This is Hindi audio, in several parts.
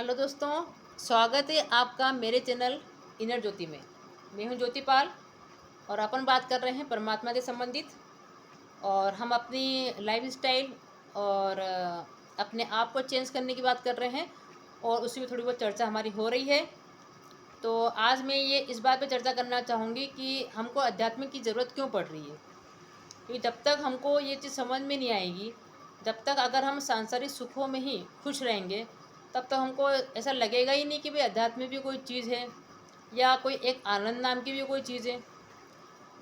हेलो दोस्तों, स्वागत है आपका मेरे चैनल इनर ज्योति में। मैं हूं ज्योति पाल और अपन बात कर रहे हैं परमात्मा से संबंधित। और हम अपनी लाइफ स्टाइल और अपने आप को चेंज करने की बात कर रहे हैं और उसी में थोड़ी बहुत चर्चा हमारी हो रही है। तो आज मैं ये इस बात पे चर्चा करना चाहूँगी कि हमको अध्यात्म की ज़रूरत क्यों पड़ रही है। क्योंकि जब तक हमको ये चीज़ समझ में नहीं आएगी, जब तक अगर हम सांसारिक सुखों में ही खुश रहेंगे, तब तक हमको ऐसा लगेगा ही नहीं कि भाई अध्यात्म भी कोई चीज़ है या कोई एक आनंद नाम की भी कोई चीज़ है।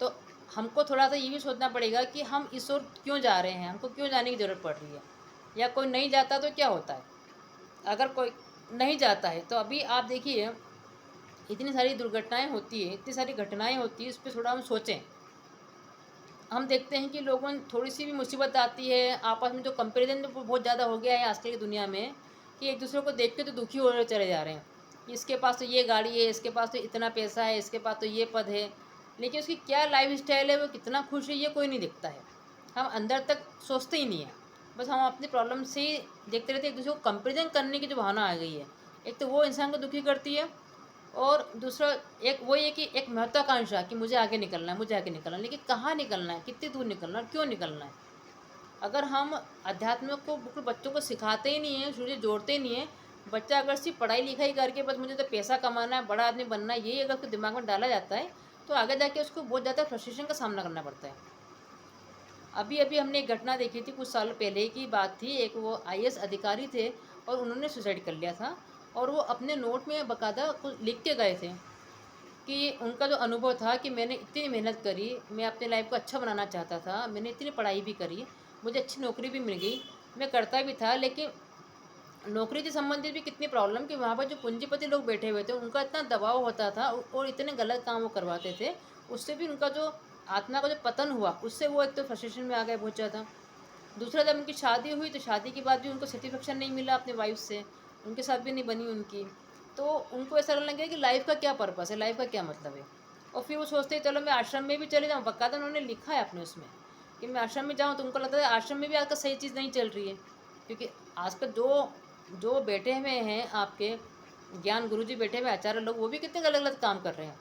तो हमको थोड़ा सा ये भी सोचना पड़ेगा कि हम इस ओर क्यों जा रहे हैं, हमको क्यों जाने की ज़रूरत पड़ रही है। या कोई नहीं जाता तो क्या होता है, अगर कोई नहीं जाता है तो अभी आप देखिए इतनी सारी दुर्घटनाएं होती है, इतनी सारी घटनाएं होती है, इस पर थोड़ा हम सोचें। हम देखते हैं कि लोगों में थोड़ी सी भी मुसीबत आती है, आपस में जो कंपैरिजन तो बहुत ज़्यादा हो गया है आजकल की दुनिया में कि एक दूसरे को देख के तो दुखी हो चले जा रहे हैं कि इसके पास तो ये गाड़ी है, इसके पास तो इतना पैसा है, इसके पास तो ये पद है, लेकिन उसकी क्या लाइफ स्टाइल है, वो कितना खुश है, ये कोई नहीं दिखता है। हम अंदर तक सोचते ही नहीं हैं, बस हम अपनी प्रॉब्लम से ही देखते रहते हैं। एक दूसरे को कंपेरिजन करने की जो भावना आ गई है, एक तो वो इंसान को दुखी करती है और दूसरा एक वही है कि एक महत्वाकांक्षा कि मुझे आगे निकलना है, मुझे आगे निकलना है, लेकिन कहाँ निकलना है, कितनी दूर निकलना है, क्यों निकलना है। अगर हम अध्यात्म को बिल्कुल बच्चों को सिखाते ही नहीं हैं, शुरू से जोड़ते ही नहीं हैं, बच्चा अगर सिर्फ पढ़ाई लिखाई करके बस मुझे तो पैसा कमाना है, बड़ा आदमी बनना है, यही अगर उसके दिमाग में डाला जाता है, तो आगे जाके उसको बहुत ज़्यादा फ्रस्ट्रेशन का सामना करना पड़ता है। अभी अभी हमने एक घटना देखी थी, कुछ साल पहले की बात थी। एक वो आईएएस अधिकारी थे और उन्होंने सुसाइड कर लिया था। और वो अपने नोट में बाकायदा कुछ लिख के गए थे कि उनका जो अनुभव था कि मैंने इतनी मेहनत करी, मैं अपने लाइफ को अच्छा बनाना चाहता था, मैंने इतनी पढ़ाई भी करी, मुझे अच्छी नौकरी भी मिल गई, मैं करता भी था, लेकिन नौकरी से संबंधित भी कितनी प्रॉब्लम कि वहाँ पर जो पूंजीपति लोग बैठे हुए थे उनका इतना दबाव होता था और इतने गलत काम वो करवाते थे, उससे भी उनका जो आत्मा का जो पतन हुआ, उससे वो एक तो फ्रस्ट्रेशन में आ गए बहुत ज़्यादा। दूसरा, जब उनकी शादी हुई तो शादी के बाद भी उनको सेटिस्फेक्शन नहीं मिला अपने वाइफ से, उनके साथ भी नहीं बनी उनकी। तो उनको ऐसा लगने लगा कि लाइफ का क्या पर्पस है, लाइफ का क्या मतलब है। और फिर वो सोचते हैं चलो मैं आश्रम में भी चले जाऊँ, बाकायदा उन्होंने लिखा है अपने उसमें कि मैं आश्रम में जाऊँ। तो उनको लगता है आश्रम में भी आजकल सही चीज़ नहीं चल रही है, क्योंकि आजकल जो जो बैठे हुए हैं आपके ज्ञान गुरु जी बैठे हुए आचार्य लोग, वो भी कितने गलत गलत काम कर रहे हैं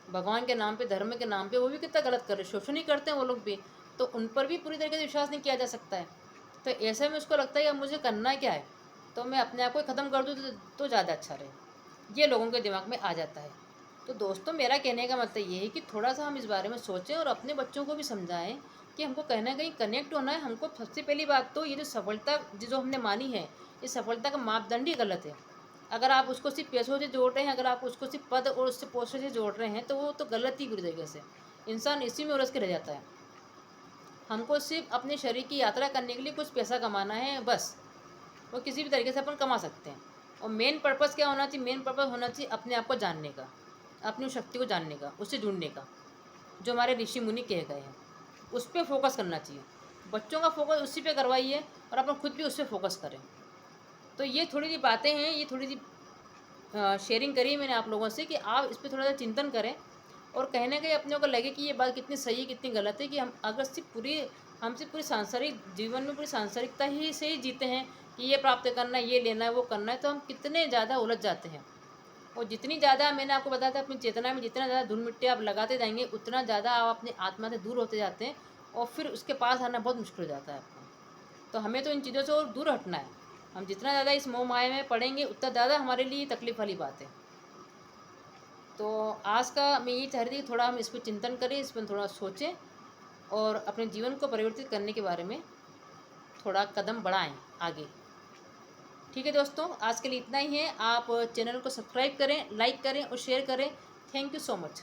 भगवान के नाम पे, धर्म के नाम पे, वो भी कितना गलत कर रहे हैं, शोषण ही करते हैं वो लोग भी। तो उन पर भी पूरी तरीके से विश्वास नहीं किया जा सकता है। तो ऐसे में उसको लगता है कि अब मुझे करना क्या है, तो मैं अपने आप को ख़त्म कर दूँ तो ज़्यादा अच्छा रहे, ये लोगों के दिमाग में आ जाता है। तो दोस्तों, मेरा कहने का मतलब ये है कि थोड़ा सा हम इस बारे में सोचें और अपने बच्चों को भी समझाएं कि हमको कहीं ना कहीं कनेक्ट होना है। हमको सबसे पहली बात तो ये जो सफलता जो हमने मानी है, इस सफलता का मापदंड ही गलत है। अगर आप उसको सिर्फ पैसों से जोड़ रहे हैं, अगर आप उसको सिर्फ पद और उससे पोस्ट से जोड़ रहे हैं, तो वो तो गलत ही पूरी तरीके से। इंसान इसी में उलझ के रह जाता है। हमको सिर्फ अपने शरीर की यात्रा करने के लिए कुछ पैसा कमाना है बस, वो किसी भी तरीके से अपन कमा सकते हैं। और मेन पर्पस क्या होना चाहिए, मेन पर्पस होना चाहिए अपने आप को जानने का, अपनी शक्ति को जानने का, उससे जुड़ने का, जो हमारे ऋषि मुनि कह गए हैं, उस पर फोकस करना चाहिए। बच्चों का फोकस उसी पे करवाइए और अपन खुद भी उस पर फोकस करें। तो ये थोड़ी सी बातें हैं, ये थोड़ी सी शेयरिंग करी है मैंने आप लोगों से कि आप इस पर थोड़ा सा चिंतन करें और कहीं ना कहीं अपने को लगे कि ये बात कितनी सही कितनी गलत है, कि हम अगर सिर्फ पूरी हम सिर्फ पूरी सांसारिक जीवन में पूरी सांसारिकता ही से ही जीते हैं कि ये प्राप्त करना है, ये लेना है, वो करना है, तो हम कितने ज़्यादा उलझ जाते हैं। और जितनी ज़्यादा मैंने आपको बताया था अपनी चेतना में जितना ज़्यादा धूल मिट्टी आप लगाते जाएंगे, उतना ज़्यादा आप अपनी आत्मा से दूर होते जाते हैं और फिर उसके पास आना बहुत मुश्किल हो जाता है आपको। तो हमें तो इन चीज़ों से और दूर हटना है। हम जितना ज़्यादा इस मोह माया में पड़ेंगे, उतना ज़्यादा हमारे लिए तकलीफ वाली बात है। तो आज का मैं यही चाह रही थी कि थोड़ा हम इस पर चिंतन करें, इस पर थोड़ा सोचें और अपने जीवन को परिवर्तित करने के बारे में थोड़ा कदम बढ़ाएं आगे। ठीक है दोस्तों, आज के लिए इतना ही है। आप चैनल को सब्सक्राइब करें, लाइक करें और शेयर करें। Thank you so much.